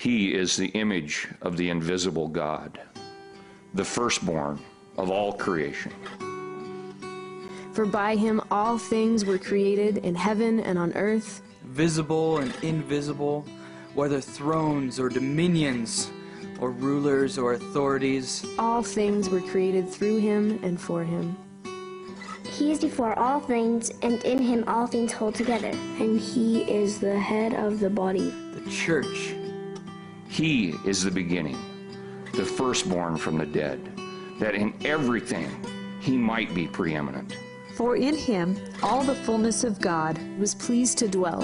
He is the image of the invisible God, the firstborn of all creation. For by him all things were created in heaven and on earth, visible and invisible, whether thrones or dominions, or rulers or authorities. All things were created through him and for him. He is before all things, and in him all things hold together. And he is the head of the body, the church. He is the beginning, the firstborn from the dead, that in everything he might be preeminent. For in him all the fullness of God was pleased to dwell,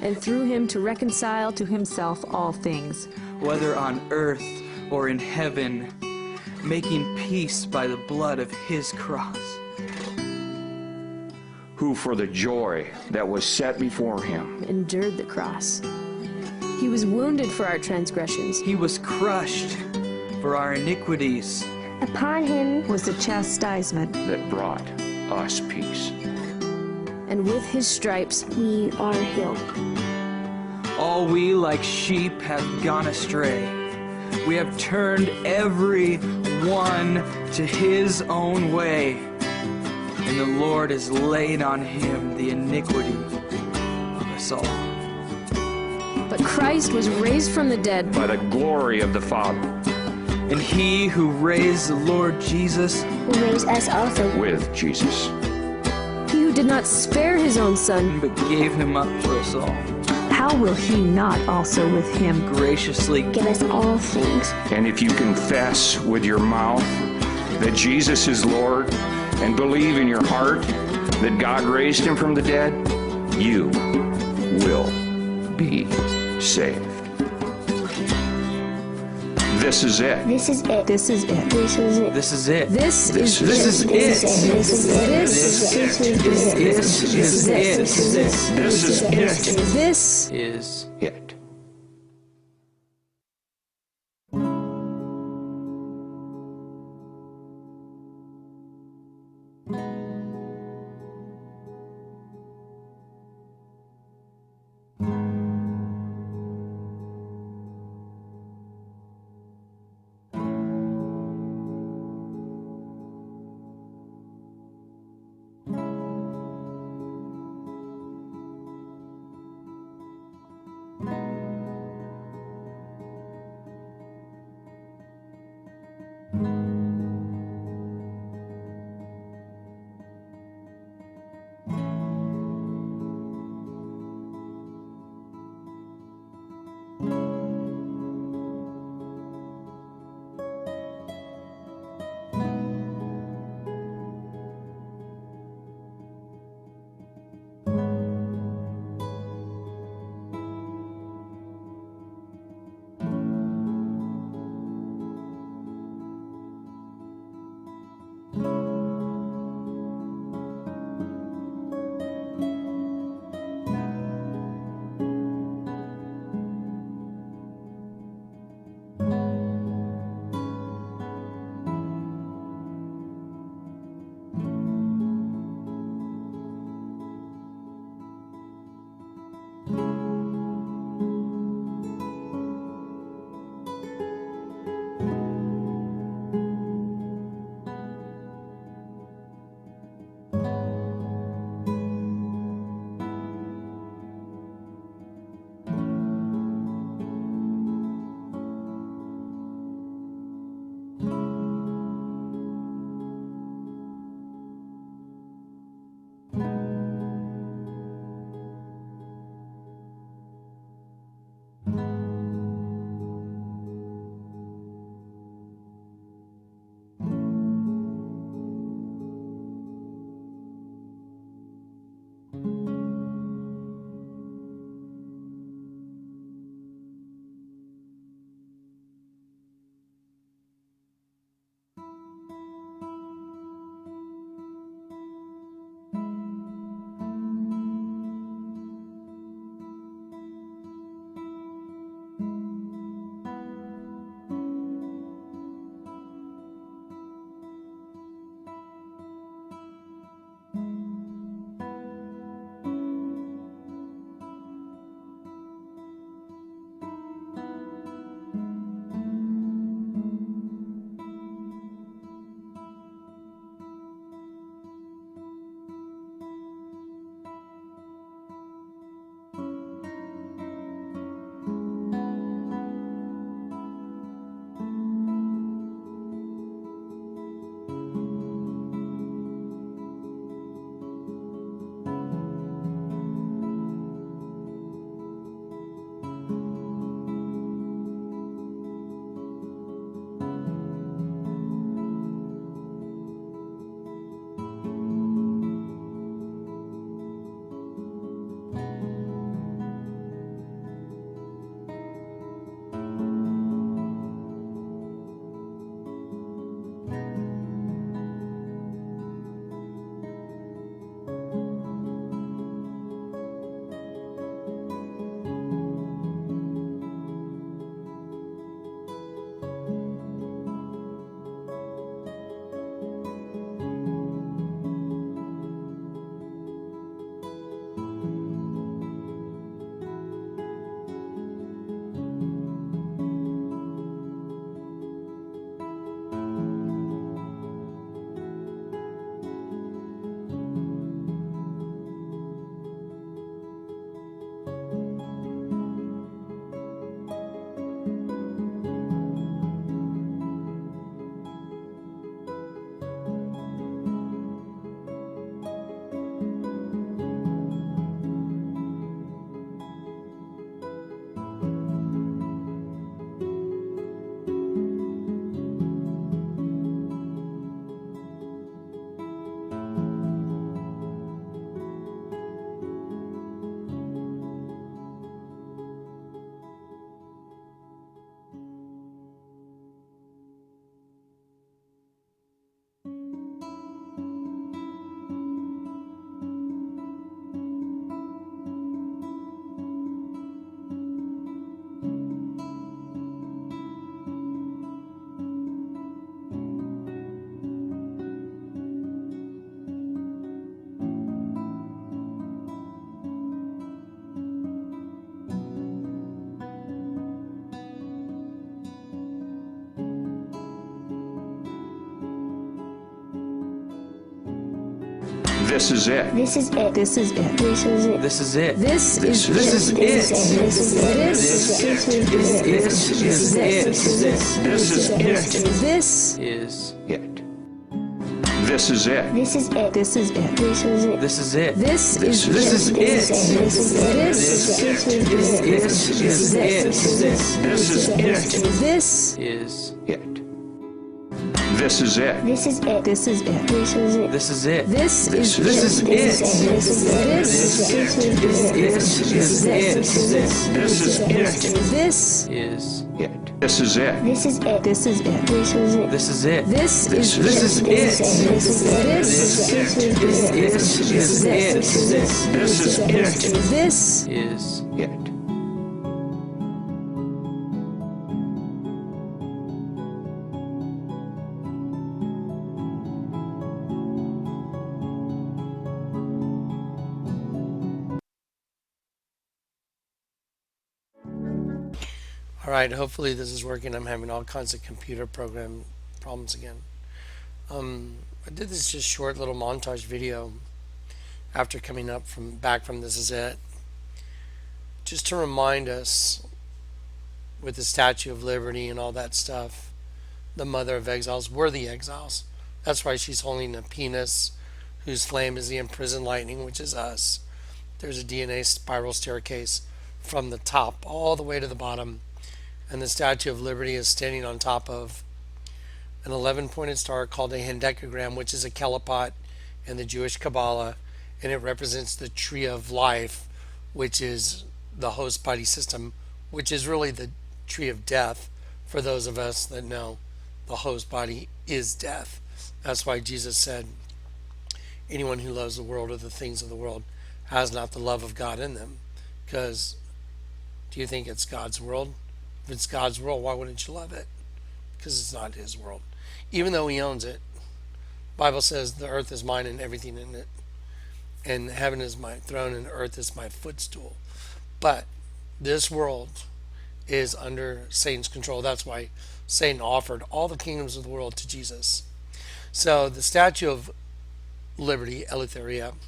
and through him to reconcile to himself all things, whether on earth or in heaven, making peace by the blood of his cross. Who for the joy that was set before him endured the cross. He was wounded for our transgressions. He was crushed for our iniquities. Upon him was the chastisement that brought us peace. And with his stripes we are healed. All we like sheep have gone astray. We have turned every one to his own way. And the Lord has laid on him the iniquity of us all. But Christ was raised from the dead by the glory of the Father. And he who raised the Lord Jesus will raise us also with Jesus. He who did not spare his own Son, but gave him up for us all. How will he not also with him graciously give us all things? And if you confess with your mouth that Jesus is Lord, and believe in your heart that God raised him from the dead, you will be saved. This is it. This is it. This is it. This is it. This is it. This is it. This is it. This is it. This is it. This is it. This is it. This is it. This is it. This is it. This is it. This is This is it. This is it. This is it. This is it. this Is It. This is it. This is it. This is it. This is it. this is it. this is This is it. This is it. This is it. This is it. this Is It. This is it. This is it. This is it. This is it. this is it. this is This is it. This is it. This is it. This is it. this Is It. This is it. This is it. This is it. This is it. this is it. this is This is it. This is This is it. this Is It. All right, hopefully this is working. I'm having all kinds of computer program problems again. I did this just short little montage video after coming up back from This Is It, just to remind us with the Statue of Liberty and all that stuff, the mother of exiles, we're the exiles. That's why she's holding a penis whose flame is the imprisoned lightning, which is us. There's a DNA spiral staircase from the top all the way to the bottom, and the Statue of Liberty is standing on top of an 11-pointed star called a hendecagram, which is a kelipot in the Jewish Kabbalah, and it represents the tree of life, which is the host body system, which is really the tree of death for those of us that know the host body is death. That's why Jesus said, anyone who loves the world or the things of the world has not the love of God in them. Because do you think it's God's world? If it's God's world, why wouldn't you love it? Because it's not his world. Even though he owns it. The Bible says the earth is mine and everything in it. And heaven is my throne and earth is my footstool. But this world is under Satan's control. That's why Satan offered all the kingdoms of the world to Jesus. So the Statue of Liberty, Eleutheria,